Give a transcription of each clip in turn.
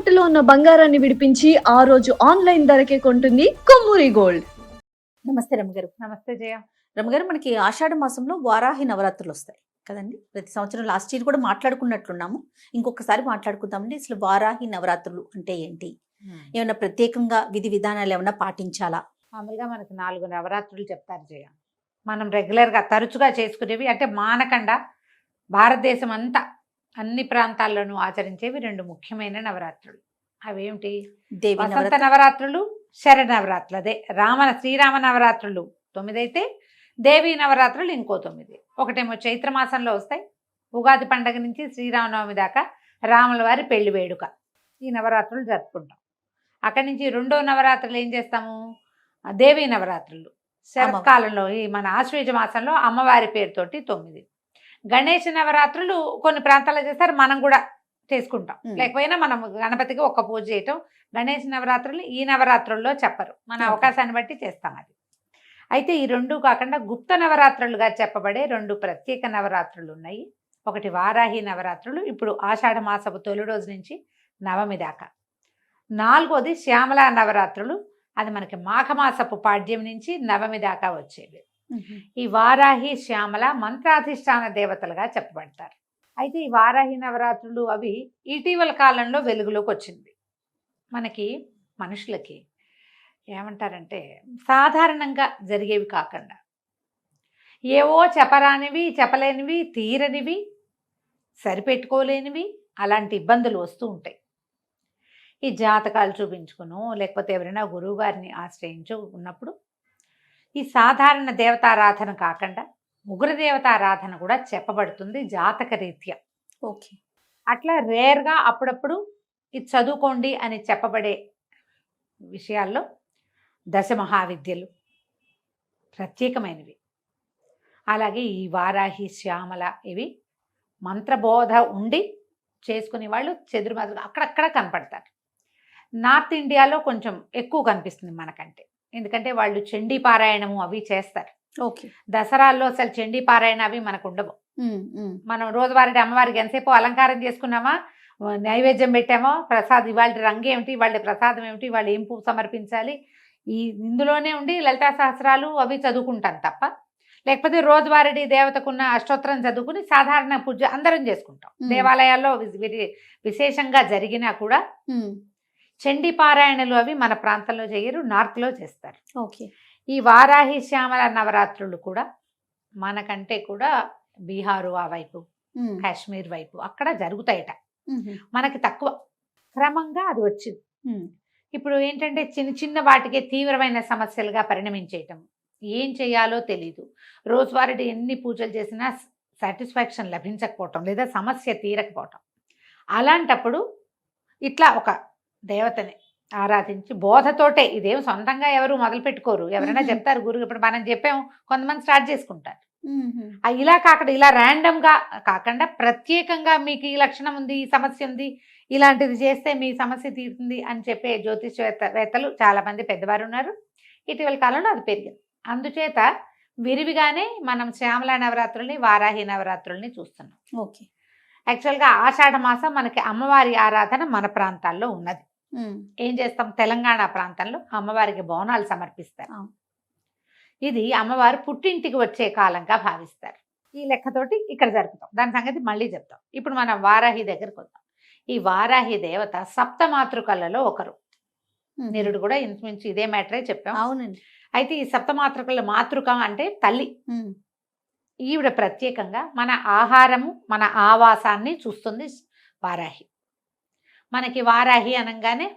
తాకట్టులో ఉన్న బంగారాన్ని విడిపించి ఆ రోజు ఆన్లైన్ ధరకే కొంటుంది కొమ్మూరి గోల్డ్. నమస్తే రమగారు. నమస్తే జయ. రమగారు, మనకి ఆషాఢ మాసంలో వారాహి నవరాత్రులు వస్తాయి కదండి. ప్రతి సంవత్సరం లాస్ట్ ఇయర్ కూడా మాట్లాడుకున్నట్లున్నాము. ఇంకొకసారి మాట్లాడుకుందామండి. అసలు వారాహి నవరాత్రులు అంటే ఏంటి? ఏమైనా ప్రత్యేకంగా విధి విధానాలు ఏమైనా పాటించాలా? మామూలుగా మనకు 4 నవరాత్రులు చెప్తారు జయ. మనం రెగ్యులర్గా తరచుగా చేసుకునేవి అంటే మానకుండా భారతదేశం అంతా అన్ని ప్రాంతాల్లోనూ ఆచరించేవి 2 ముఖ్యమైన నవరాత్రులు. అవేమిటి? దేవి వసంత నవరాత్రులు, శరన్నవరాత్రులు. అదే శ్రీరామ నవరాత్రులు 9 అయితే దేవీ నవరాత్రులు ఇంకో 9. ఒకటేమో చైత్ర మాసంలో వస్తాయి. ఉగాది పండగ నుంచి శ్రీరామనవమి దాకా రాముల వారి పెళ్లి వేడుక, ఈ నవరాత్రులు జరుపుకుంటాం. అక్కడి నుంచి 2వ నవరాత్రులు ఏం చేస్తాము? దేవీ నవరాత్రులు శరత్కాలంలో, ఈ మన ఆశ్వేజ మాసంలో అమ్మవారి పేరుతోటి 9. గణేష్ నవరాత్రులు కొన్ని ప్రాంతాల్లో చేస్తారు, మనం కూడా చేసుకుంటాం. లేకపోయినా మనం గణపతికి ఒక్క పూజ చేయటం. గణేష్ నవరాత్రులు ఈ నవరాత్రుల్లో చెప్పరు, మన అవకాశాన్ని బట్టి చేస్తాం అది. అయితే ఈ 2 కాకుండా గుప్త నవరాత్రులుగా చెప్పబడే 2 ప్రత్యేక నవరాత్రులు ఉన్నాయి. ఒకటి వారాహి నవరాత్రులు, ఇప్పుడు ఆషాఢ మాసపు తొలి రోజు నుంచి నవమి దాకా. 4వది శ్యామలా నవరాత్రులు, అది మనకి మాఘమాసపు పాడ్యం నుంచి నవమి దాకా వచ్చేవి. ఈ వారాహి శ్యామల మంత్రాధిష్టాన దేవతలుగా చెప్పబడతారు. అయితే ఈ వారాహి నవరాత్రులు అవి ఇటీవల కాలంలో వెలుగులోకి వచ్చింది. మనకి మనుషులకి ఏమంటారంటే సాధారణంగా జరిగేవి కాకుండా ఏవో చెప్పరానివి, చెప్పలేనివి, తీరనివి, సరిపెట్టుకోలేనివి అలాంటి ఇబ్బందులు వస్తూ ఉంటాయి. ఈ జాతకాలు చూపించుకును, లేకపోతే ఎవరైనా గురువు గారిని ఆశ్రయించు ఉన్నప్పుడు ఈ సాధారణ దేవతారాధన కాకుండా ఉగ్రదేవతారాధన కూడా చెప్పబడుతుంది జాతక రీత్యా. ఓకే. అట్లా రేర్గా అప్పుడప్పుడు ఇది చదువుకోండి అని చెప్పబడే విషయాల్లో దశమహావిద్యలు ప్రత్యేకమైనవి. అలాగే ఈ వారాహి శ్యామల ఇవి మంత్రబోధ ఉండి చేసుకునే వాళ్ళు చెదురుమదురు అక్కడక్కడ కనపడతారు. నార్త్ ఇండియాలో కొంచెం ఎక్కువ కనిపిస్తుంది మనకంటే, ఎందుకంటే వాళ్ళు చండీ పారాయణము అవి చేస్తారు. ఓకే. దసరాల్లో అసలు చండీ పారాయణ అవి మనకు ఉండవు. మనం రోజువారీ అమ్మవారికి ఎంతసేపు అలంకారం చేసుకున్నామా, నైవేద్యం పెట్టామో, ప్రసాదం ఇవాళ రంగు ఏమిటి, వాళ్ళ ప్రసాదం ఏమిటి, వాళ్ళు ఏం పువ్వు సమర్పించాలి, ఇందులోనే ఉండి లలితా సహస్రాలు అవి చదువుకుంటాను తప్ప, లేకపోతే రోజువారీ దేవతకున్న అష్టోత్తరం చదువుకుని సాధారణ పూజ అందరం చేసుకుంటాం. దేవాలయాల్లో విశేషంగా జరిగినా కూడా చండీ పారాయణలు అవి మన ప్రాంతంలో చేయరు, నార్త్లో చేస్తారు. ఓకే. ఈ వారాహి శ్యామల నవరాత్రులు కూడా మనకంటే కూడా బీహారు ఆ వైపు, కాశ్మీర్ వైపు అక్కడ జరుగుతాయట. మనకి తక్కువ. క్రమంగా అది వచ్చింది. ఇప్పుడు ఏంటంటే చిన్న చిన్న వాటికే తీవ్రమైన సమస్యలుగా పరిణమించేయటం, ఏం చేయాలో తెలీదు. రోజువారీ ఎన్ని పూజలు చేసినా సాటిస్ఫాక్షన్ లభించకపోవటం, లేదా సమస్య తీరకపోవటం. అలాంటప్పుడు ఇట్లా ఒక దేవతని ఆరాధించి బోధతోటే, ఇదేం సొంతంగా ఎవరు మొదలు పెట్టుకోరు, ఎవరైనా చెప్తారు గురువు. ఇప్పుడు మనం చెప్పాము, కొంతమంది స్టార్ట్ చేసుకుంటారు. ఇలా కాకుండా, ఇలా ర్యాండమ్గా కాకుండా ప్రత్యేకంగా మీకు ఈ లక్షణం ఉంది, ఈ సమస్య ఉంది, ఇలాంటిది చేస్తే మీ సమస్య తీరుతుంది అని చెప్పే జ్యోతిష్వేత్తలు చాలామంది పెద్దవారు ఉన్నారు. ఇటీవల కాలంలో అది పెరిగింది. అందుచేత విరివిగానే మనం శ్యామలా నవరాత్రుల్ని, వారాహి నవరాత్రుల్ని చూస్తున్నాం. ఓకే. యాక్చువల్గా ఆషాఢ మాసం మనకి అమ్మవారి ఆరాధన మన ప్రాంతాల్లో ఉన్నది. ఏం చేస్తాం, తెలంగాణ ప్రాంతంలో అమ్మవారికి బోనాలు సమర్పిస్తారు. ఇది అమ్మవారు పుట్టింటికి వచ్చే కాలంగా భావిస్తారు. ఈ లెక్కతోటి ఇక్కడ జరుపుతాం. దాని సంగతి మళ్ళీ చెప్తాం. ఇప్పుడు మనం వారాహి దగ్గరకు వద్దాం. ఈ వారాహి దేవత సప్తమాతృకలలో ఒకరు. నిరుడు కూడా ఇంచుమించు ఇదే మ్యాటరే చెప్పాం. అవునండి. అయితే ఈ సప్తమాతృకల మాతృక అంటే తల్లి. ఈవిడ ప్రత్యేకంగా మన ఆహారము, మన ఆవాసాన్ని చూస్తుంది వారాహి. మనకి వారాహి అనగానే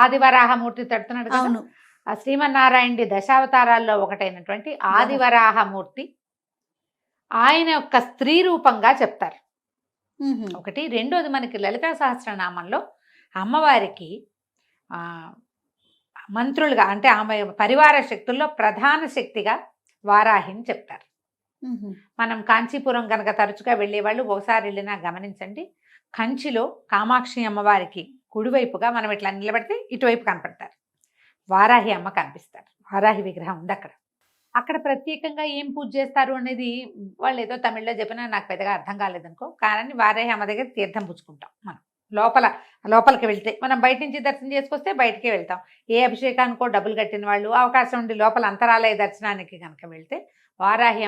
ఆదివరాహమూర్తి తడుతున్నాడు కదా, ఆ శ్రీమన్నారాయణుడి దశావతారాల్లో ఒకటైనటువంటి ఆదివరాహమూర్తి ఆయన యొక్క స్త్రీ రూపంగా చెప్తారు. ఒకటి. రెండోది, మనకి లలితా సహస్రనామంలో అమ్మవారికి మంత్రులుగా, అంటే ఆమె పరివార శక్తుల్లో ప్రధాన శక్తిగా వారాహిని చెప్తారు. మనం కాంచీపురం కనుక తరచుగా వెళ్ళేవాళ్ళు ఒకసారి వెళ్ళినా గమనించండి, కంచిలో కామాక్షి అమ్మవారికి కుడివైపుగా మనం ఇట్లా నిలబడితే ఇటువైపు కనపడతారు, వారాహి అమ్మ కనిపిస్తారు. వారాహి విగ్రహం ఉంది అక్కడ. అక్కడ ప్రత్యేకంగా ఏం పూజ చేస్తారు అనేది వాళ్ళు ఏదో తమిళ్లో చెప్పినా నాకు పెద్దగా అర్థం కాలేదనుకో, కానీ వారాహి అమ్మ దగ్గర తీర్థం పుచ్చుకుంటాం మనం. లోపలికి వెళ్తే మనం బయట నుంచి దర్శనం చేసుకొస్తే బయటికే వెళ్తాం. ఏ అభిషేకానికో డబ్బులు కట్టిన వాళ్ళు అవకాశం ఉండి లోపల అంతరాలయ దర్శనానికి కనుక వెళ్తే వారాహి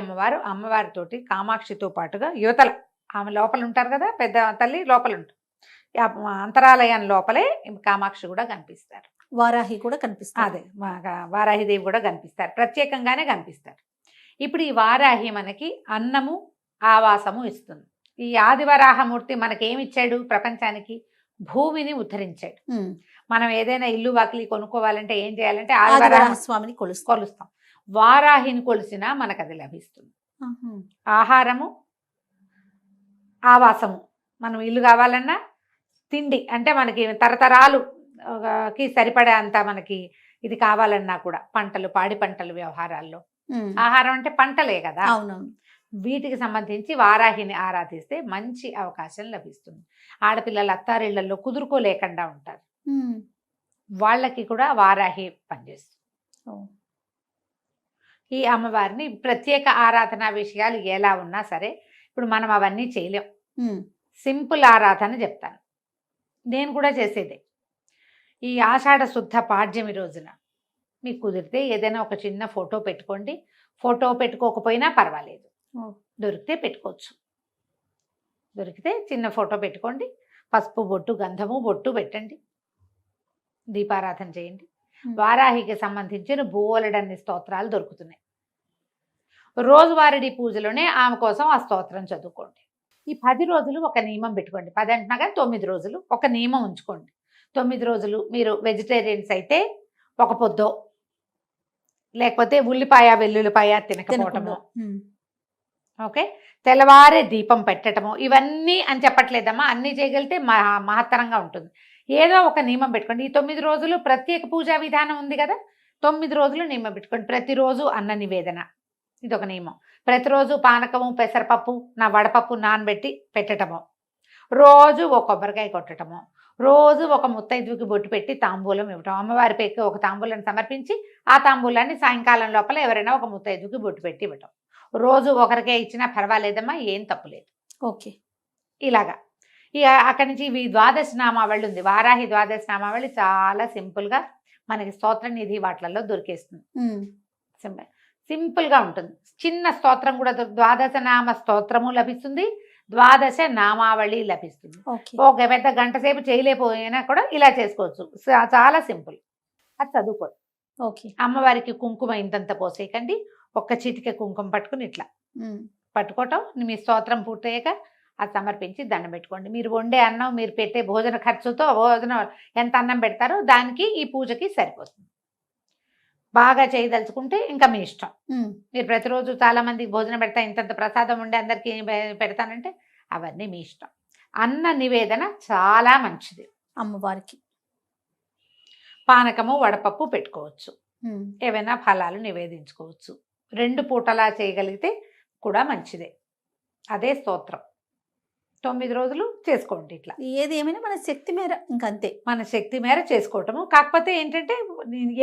అమ్మవారితోటి కామాక్షితో పాటుగా యువతల ఆమె లోపల ఉంటారు కదా, పెద్ద తల్లి లోపల ఉంటారు. అంతరాలయం లోపలే కామాక్షి కూడా కనిపిస్తారు. వారాహి కూడా కనిపిస్తుంది. అదే వారాహిదేవి కూడా కనిపిస్తారు, ప్రత్యేకంగానే కనిపిస్తారు. ఇప్పుడు ఈ వారాహి మనకి అన్నము ఆవాసము ఇస్తుంది. ఈ ఆదివరాహమూర్తి మనకేమి ఇచ్చాడు? ప్రపంచానికి భూమిని ఉద్ధరించాడు. మనం ఏదైనా ఇల్లు వాకిలి కొనుక్కోవాలంటే ఏం చేయాలంటే ఆదివరాహ స్వామిని కొలుస్తాం. వారాహిని కొలిసినా మనకు అది లభిస్తుంది. ఆహారము ఆవాసము, మనం ఇల్లు కావాలన్నా తిండి అంటే మనకి తరతరాలుకి సరిపడే అంత మనకి ఇది కావాలన్నా కూడా పంటలు పాడి పంటలు వ్యవహారాల్లో ఆహారం అంటే పంటలే కదా. అవునవును. వీటికి సంబంధించి వారాహిని ఆరాధిస్తే మంచి అవకాశం లభిస్తుంది. ఆడపిల్లలు అత్తారిళ్లలో కుదురుకోలేకుండా ఉంటారు, వాళ్ళకి కూడా వారాహి పనిచేస్తుంది. ఈ అమ్మవారిని ప్రత్యేక ఆరాధన విషయాలు ఎలా ఉన్నా సరే ఇప్పుడు మనం అవన్నీ చేయలేం. సింపుల్ ఆరాధన చెప్తాను, నేను కూడా చేసేదే. ఈ ఆషాఢ శుద్ధ పాడ్యమి రోజున మీకు కుదిరితే ఏదైనా ఒక చిన్న ఫోటో పెట్టుకోండి. ఫోటో పెట్టుకోకపోయినా పర్వాలేదు, దొరికితే పెట్టుకోవచ్చు. దొరికితే చిన్న ఫోటో పెట్టుకోండి, పసుపు బొట్టు గంధము బొట్టు పెట్టండి, దీపారాధన చేయండి. వారాహికి సంబంధించిన బోలెడన్ని స్తోత్రాలు దొరుకుతున్నాయి. రోజువారీ పూజలోనే ఆమె కోసం ఆ స్తోత్రం చదువుకోండి. ఈ 10 రోజులు ఒక నియమం పెట్టుకోండి. 10 అంటున్నా కానీ 9 రోజులు ఒక నియమం ఉంచుకోండి. 9 రోజులు మీరు వెజిటేరియన్స్ అయితే ఒక పొద్దో, లేకపోతే ఉల్లిపాయ వెల్లుల్లిపాయ తినకపోవటము, ఓకే, తెల్లవారే దీపం పెట్టడము, ఇవన్నీ అని చెప్పట్లేదమ్మా, అన్నీ చేయగలిగితే మహత్తరంగా ఉంటుంది. ఏదో ఒక నియమం పెట్టుకోండి. ఈ 9 రోజులు ప్రత్యేక పూజా విధానం ఉంది కదా, 9 రోజులు నియమం పెట్టుకోండి. ప్రతిరోజు అన్న నివేదన, ఇదొక నియమం. ప్రతిరోజు పానకము పెసరపప్పు వడపప్పు నానబెట్టి పెట్టడము, రోజు ఒక కొబ్బరికాయ కొట్టడము, రోజు ఒక ముత్తైదువుకి బొట్టు పెట్టి తాంబూలం ఇవ్వటం. అమ్మవారి పేరుకి ఒక తాంబూలాన్ని సమర్పించి ఆ తాంబూలాన్ని సాయంకాలం లోపల ఎవరైనా ఒక ముత్తైదువుకి బొట్టు పెట్టి ఇవ్వటం. రోజు ఒకరికే ఇచ్చినా పర్వాలేదమ్మా, ఏం తప్పులేదు. ఓకే, ఇలాగా. ఇక అక్కడి నుంచి ఈ ద్వాదశ నామావళి ఉంది. వారాహి ద్వాదశ నామావళి చాలా సింపుల్గా మనకి స్తోత్ర నిధి వాటిలలో దొరికేస్తుంది. సింపుల్గా ఉంటుంది. చిన్న స్తోత్రం కూడా ద్వాదశ నామ స్తోత్రము లభిస్తుంది, ద్వాదశ నామావళి లభిస్తుంది. ఒక పెద్ద గంట సేపు చేయలేకపోయినా కూడా ఇలా చేసుకోవచ్చు. చాలా సింపుల్, అది చదువుకోండి. ఓకే. అమ్మవారికి కుంకుమ ఇంతంత పోసేయకండి, ఒక్క చిటిక కుంకుమ పట్టుకుని ఇట్లా పట్టుకోవటం. మీ స్తోత్రం పూర్తయ్యాక అది సమర్పించి దండం పెట్టుకోండి. మీరు వండే అన్నం, మీరు పెట్టే భోజన ఖర్చుతో భోజనం ఎంత అన్నం పెడతారో దానికి ఈ పూజకి సరిపోతుంది. బాగా చేయదలుచుకుంటే ఇంకా మీ ఇష్టం. మీరు ప్రతిరోజు చాలా మందికి భోజనం పెడతా, ఇంతంత ప్రసాదం ఉండి అందరికీ పెడతానంటే అవన్నీ మీ ఇష్టం. అన్న నివేదన చాలా మంచిది అమ్మవారికి. పానకము వడపప్పు పెట్టుకోవచ్చు, ఏవైనా ఫలాలు నివేదించుకోవచ్చు. 2 పూటలా చేయగలిగితే కూడా మంచిదే. అదే స్తోత్రం 9 రోజులు చేసుకోండి. ఇట్లా ఏది ఏమైనా మన శక్తి మేర, ఇంకంతే మన శక్తి మేర చేసుకోవటము. కాకపోతే ఏంటంటే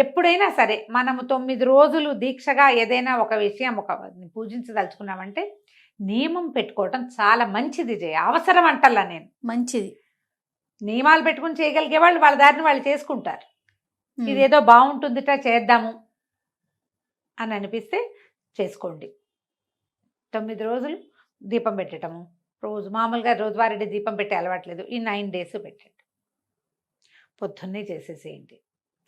ఎప్పుడైనా సరే మనము 9 రోజులు దీక్షగా ఏదైనా ఒక విషయం పూజించదలుచుకున్నామంటే నియమం పెట్టుకోవటం చాలా మంచిది. అవసరం అంటల్లా నేను, మంచిది. నియమాలు పెట్టుకుని చేయగలిగే వాళ్ళు వాళ్ళ దారిని వాళ్ళు చేసుకుంటారు. ఇదేదో బాగుంటుందిట చేద్దాము అని అనిపిస్తే చేసుకోండి. 9 రోజులు దీపం పెట్టడము, రోజు మామూలుగా రోజువారీ దీపం పెట్టే అలవాట్లేదు, ఈ 9 days పెట్టండి. పొద్దున్నే చేసేసేయండి,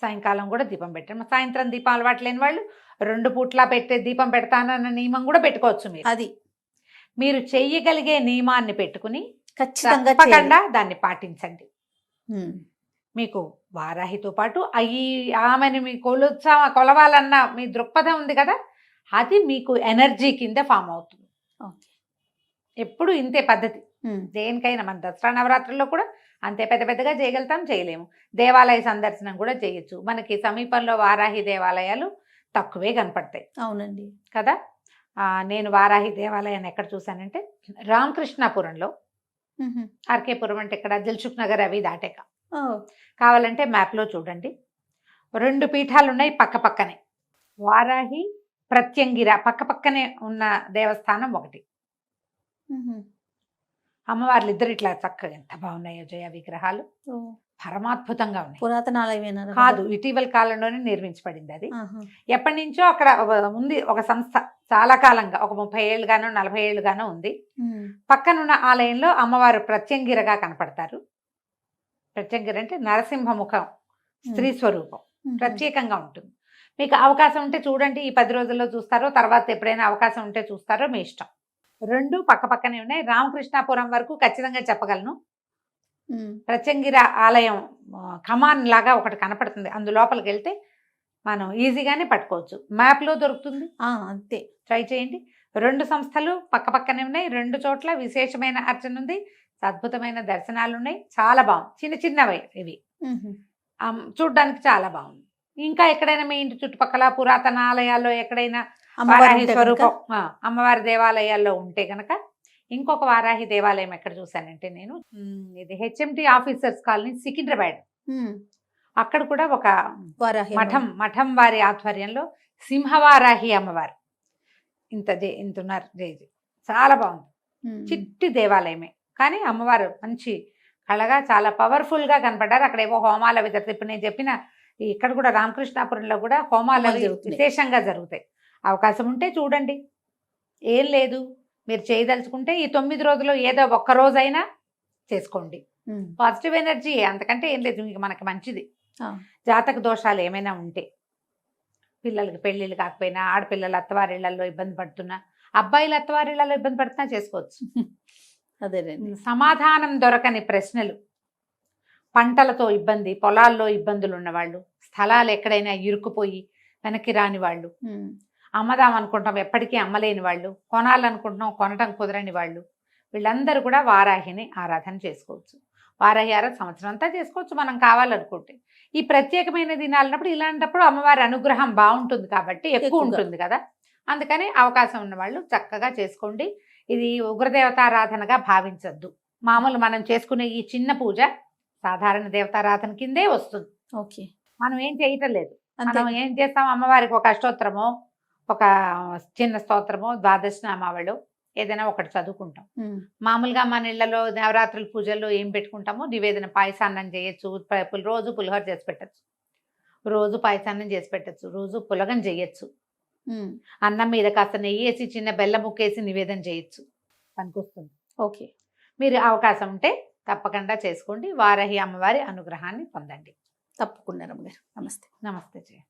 సాయంకాలం కూడా దీపం పెట్టండి. సాయంత్రం దీపం అలవాటు లేని వాళ్ళు 2 పూట్లా పెట్టే దీపం పెడతానన్న నియమం కూడా పెట్టుకోవచ్చు. మీరు చెయ్యగలిగే నియమాన్ని పెట్టుకుని ఖచ్చితంగా దాన్ని పాటించండి. మీకు వారాహితో పాటు ఆమెను మీ కొలవాలన్న మీ దృక్పథం ఉంది కదా, అది మీకు ఎనర్జీ కింద ఫామ్ అవుతుంది. ఎప్పుడు ఇంతే పద్ధతి. దేనికైనా మన దసరా నవరాత్రుల్లో కూడా అంతే పెద్ద పెద్దగా చేయగలుగుతాం, చేయలేము. దేవాలయ సందర్శనం కూడా చేయొచ్చు. మనకి సమీపంలో వారాహి దేవాలయాలు తక్కువే కనపడతాయి. అవునండి కదా. నేను వారాహి దేవాలయాన్ని ఎక్కడ చూశానంటే రామకృష్ణాపురంలో, ఆర్కేపురం అంటే ఇక్కడ దిల్సుఖ్ నగర్ అవి దాటాక, కావాలంటే మ్యాప్లో చూడండి. 2 పీఠాలు ఉన్నాయి పక్క పక్కనే. వారాహి ప్రత్యంగిర పక్క పక్కనే ఉన్న దేవస్థానం ఒకటి. అమ్మవార్లు ఇద్దరు ఇట్లా చక్కగా ఎంత బాగున్నాయో జయ విగ్రహాలు, పరమాద్భుతంగా ఉన్నాయి. పురాతన ఆలయమేనా? కాదు, ఇటీవల కాలంలోనే నిర్మించబడింది అది. ఎప్పటి నుంచో అక్కడ ఉంది ఒక సంస్థ, చాలా కాలంగా, ఒక 30 ఏళ్ళుగానో 40 ఏళ్ళుగానో ఉంది. పక్కనున్న ఆలయంలో అమ్మవారు ప్రత్యంగిరగా కనపడతారు. ప్రత్యంగిర అంటే నరసింహముఖం, స్త్రీ స్వరూపం, ప్రత్యేకంగా ఉంటుంది. మీకు అవకాశం ఉంటే చూడండి, ఈ 10 రోజుల్లో చూస్తారో, తర్వాత ఎప్పుడైనా అవకాశం ఉంటే చూస్తారో మీ ఇష్టం. రెండు పక్క పక్కనే ఉన్నాయి. రామకృష్ణాపురం వరకు ఖచ్చితంగా చెప్పగలను. ప్రత్యంగిర ఆలయం కమాన్ లాగా ఒకటి కనపడుతుంది, అందులోపలికి వెళ్తే మనం ఈజీగానే పట్టుకోవచ్చు. మ్యాప్లో దొరుకుతుంది, అంతే, ట్రై చేయండి. 2 సంస్థలు పక్క పక్కనే ఉన్నాయి. 2 చోట్ల విశేషమైన అర్చన ఉంది, అద్భుతమైన దర్శనాలు ఉన్నాయి. చాలా బాగుంది. చిన్న చిన్నవి ఇవి, చూడ్డానికి చాలా బాగుంది. ఇంకా ఎక్కడైనా మీ ఇంటి చుట్టుపక్కల పురాతన ఆలయాల్లో ఎక్కడైనా వారాహి స్వరూపం అమ్మవారి దేవాలయాల్లో ఉంటే గనక, ఇంకొక వారాహి దేవాలయం ఎక్కడ చూశానంటే నేను, ఇది హెచ్ఎంటి ఆఫీసర్స్ కాలనీ, సికింద్రాబాద్. అక్కడ కూడా ఒక మఠం వారి ఆధ్వర్యంలో సింహవారాహి అమ్మవారు ఇంతున్నారు. చాలా బాగుంది. చిట్టి దేవాలయమే కానీ అమ్మవారు మంచి కళగా చాలా పవర్ఫుల్ గా కనపడ్డారు. అక్కడ ఏవో హోమాలు అవి జరుగుతాయి. ఇప్పుడు నేను చెప్పిన ఇక్కడ కూడా రామకృష్ణాపురంలో కూడా హోమాలు విశేషంగా జరుగుతాయి. అవకాశం ఉంటే చూడండి, ఏం లేదు. మీరు చేయదలుచుకుంటే ఈ 9 రోజుల్లో ఏదో ఒక్క రోజైనా చేసుకోండి. పాజిటివ్ ఎనర్జీ, అంతకంటే ఏం లేదు. మీకు మనకి మంచిది. జాతక దోషాలు ఏమైనా ఉంటే, పిల్లలకి పెళ్ళిళ్ళు కాకపోయినా, ఆడపిల్లలు అత్తవారిళ్లలో ఇబ్బంది పడుతున్నా, అబ్బాయిలు అత్తవారిళ్లలో ఇబ్బంది పడుతున్నా చేసుకోవచ్చు. అదే సమాధానం దొరకని ప్రశ్నలు, పంటలతో ఇబ్బంది, పొలాల్లో ఇబ్బందులు ఉన్నవాళ్ళు, స్థలాలు ఎక్కడైనా ఇరుక్కుపోయి వెనక్కి రాని వాళ్ళు, అమ్మదాం అనుకుంటాం ఎప్పటికీ అమ్మలేని వాళ్ళు, కొనాలనుకుంటున్నాం కొనటం కుదరని వాళ్ళు, వీళ్ళందరూ కూడా వారాహిని ఆరాధన చేసుకోవచ్చు. వారాహి ఆరాధన సంవత్సరం అంతా చేసుకోవచ్చు మనం కావాలనుకుంటే. ఈ ప్రత్యేకమైన దినాలన్నప్పుడు, ఇలాంటప్పుడు అమ్మవారి అనుగ్రహం బాగుంటుంది కాబట్టి ఎక్కువ ఉంటుంది కదా, అందుకని అవకాశం ఉన్న వాళ్ళు చక్కగా చేసుకోండి. ఇది ఉగ్రదేవతారాధనగా భావించద్దు. మామూలు మనం చేసుకునే ఈ చిన్న పూజ సాధారణ దేవతారాధన కిందే వస్తుంది. ఓకే, మనం ఏం చేయటం లేదు. మనం ఏం చేస్తాం, అమ్మవారికి ఒక అష్టోత్తరమో, ఒక చిన్న స్తోత్రమో, ద్వాదశనామావళి ఏదైనా ఒకటి చదువుకుంటాం. మామూలుగా మన ఇళ్లలో నవరాత్రుల పూజల్లో ఏం పెట్టుకుంటామో, నివేదన పాయసాన్నం చేయొచ్చు, రోజు పులిహోర చేసి పెట్టచ్చు, రోజు పాయసాన్నం చేసి పెట్టచ్చు, రోజు పులగం చేయొచ్చు, అన్నం మీద కాస్త నెయ్యి వేసి చిన్న బెల్లం ముక్కేసి నివేదన చేయొచ్చు, పనికొస్తుంది. ఓకే, మీరు అవకాశం ఉంటే తప్పకుండా చేసుకోండి. వారాహి అమ్మవారి అనుగ్రహాన్ని పొందండి. తప్పకుండా రమ్మగారు. నమస్తే. నమస్తే జయ.